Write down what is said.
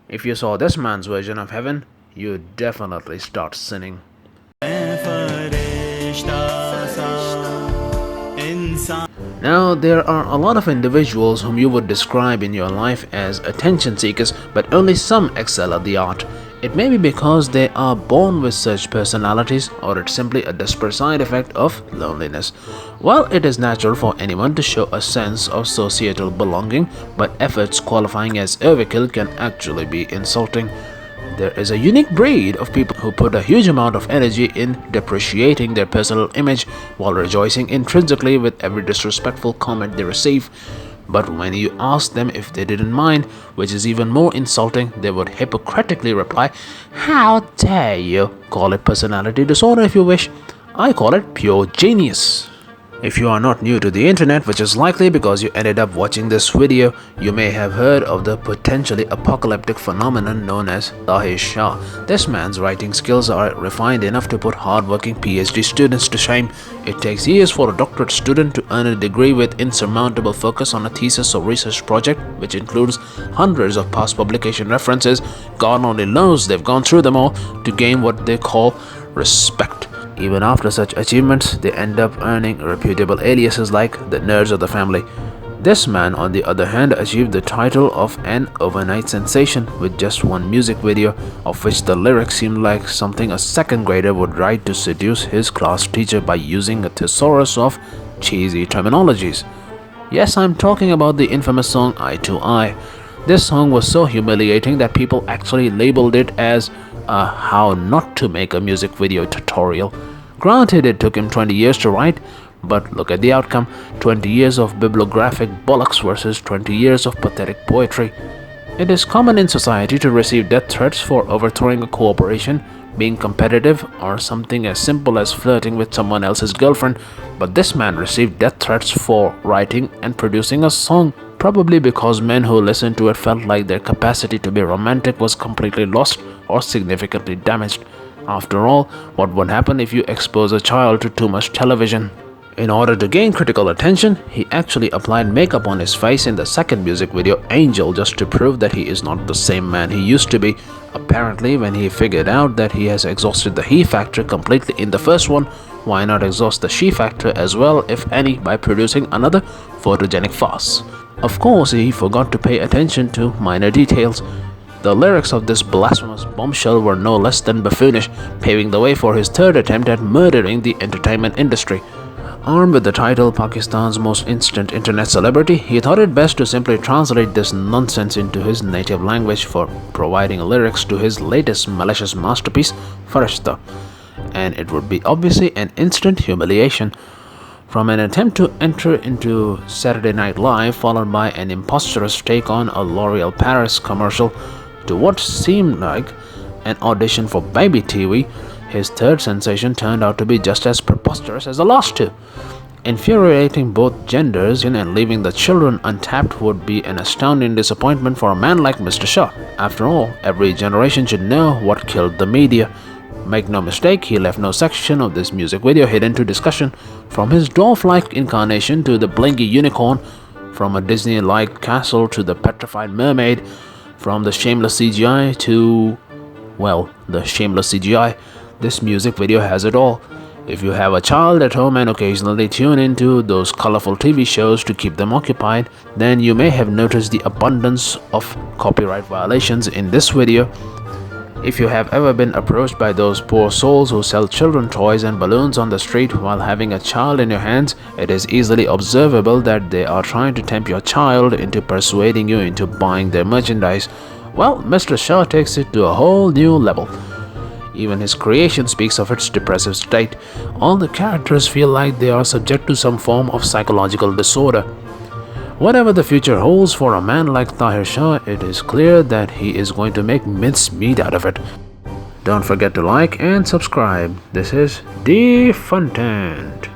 If you saw this man's version of heaven, you'd definitely start sinning. Now, there are a lot of individuals whom you would describe in your life as attention seekers, but only some excel at the art. It may be because they are born with such personalities, or it's simply a desperate side effect of loneliness. While it is natural for anyone to show a sense of societal belonging, but efforts qualifying as overkill can actually be insulting. There is a unique breed of people who put a huge amount of energy in depreciating their personal image while rejoicing intrinsically with every disrespectful comment they receive. But when you ask them if they didn't mind, which is even more insulting, they would hypocritically reply, "How dare you?" Call it personality disorder if you wish. I call it pure genius. If you are not new to the internet, which is likely because you ended up watching this video, you may have heard of the potentially apocalyptic phenomenon known as Taher Shah. This man's writing skills are refined enough to put hardworking PhD students to shame. It takes years for a doctorate student to earn a degree with insurmountable focus on a thesis or research project, which includes hundreds of past publication references. God only knows they've gone through them all to gain what they call respect. Even after such achievements, they end up earning reputable aliases like the nerds of the family. This man, on the other hand, achieved the title of an overnight sensation with just one music video, of which the lyrics seemed like something a second grader would write to seduce his class teacher by using a thesaurus of cheesy terminologies. Yes, I'm talking about the infamous song Eye to Eye. This song was so humiliating that people actually labeled it as a how not to make a music video tutorial. Granted, it took him 20 years to write, but look at the outcome: 20 years of bibliographic bollocks versus 20 years of pathetic poetry. It is common in society to receive death threats for overthrowing a corporation, being competitive, or something as simple as flirting with someone else's girlfriend, but this man received death threats for writing and producing a song, probably because men who listened to it felt like their capacity to be romantic was completely lost or significantly damaged. After all, what would happen if you expose a child to too much television? In order to gain critical attention, he actually applied makeup on his face in the second music video, Angel, just to prove that he is not the same man he used to be. Apparently, when he figured out that he has exhausted the he factor completely in the first one, why not exhaust the she factor as well, if any, by producing another photogenic farce? Of course, he forgot to pay attention to minor details. The lyrics of this blasphemous bombshell were no less than buffoonish, paving the way for his third attempt at murdering the entertainment industry. Armed with the title Pakistan's most instant internet celebrity, he thought it best to simply translate this nonsense into his native language for providing lyrics to his latest malicious masterpiece, Farishta. And it would be obviously an instant humiliation. From an attempt to enter into Saturday Night Live, followed by an imposterous take on a L'Oreal Paris commercial, to what seemed like an audition for baby TV, his third sensation turned out to be just as preposterous as the last two. Infuriating both genders and leaving the children untapped would be an astounding disappointment for a man like Mr. Shah. After all, every generation should know what killed the media. Make no mistake, he left no section of this music video hidden to discussion. From his dwarf-like incarnation to the blinky unicorn, from a Disney-like castle to the petrified mermaid, from the shameless CGI to, well, the shameless CGI, this music video has it all. If you have a child at home and occasionally tune into those colorful TV shows to keep them occupied, then you may have noticed the abundance of copyright violations in this video. If you have ever been approached by those poor souls who sell children toys and balloons on the street while having a child in your hands, it is easily observable that they are trying to tempt your child into persuading you into buying their merchandise. Well, Mr. Shah takes it to a whole new level. Even his creation speaks of its depressive state. All the characters feel like they are subject to some form of psychological disorder. Whatever the future holds for a man like Taher Shah, it is clear that he is going to make mincemeat out of it. Don't forget to like and subscribe. This is The Content.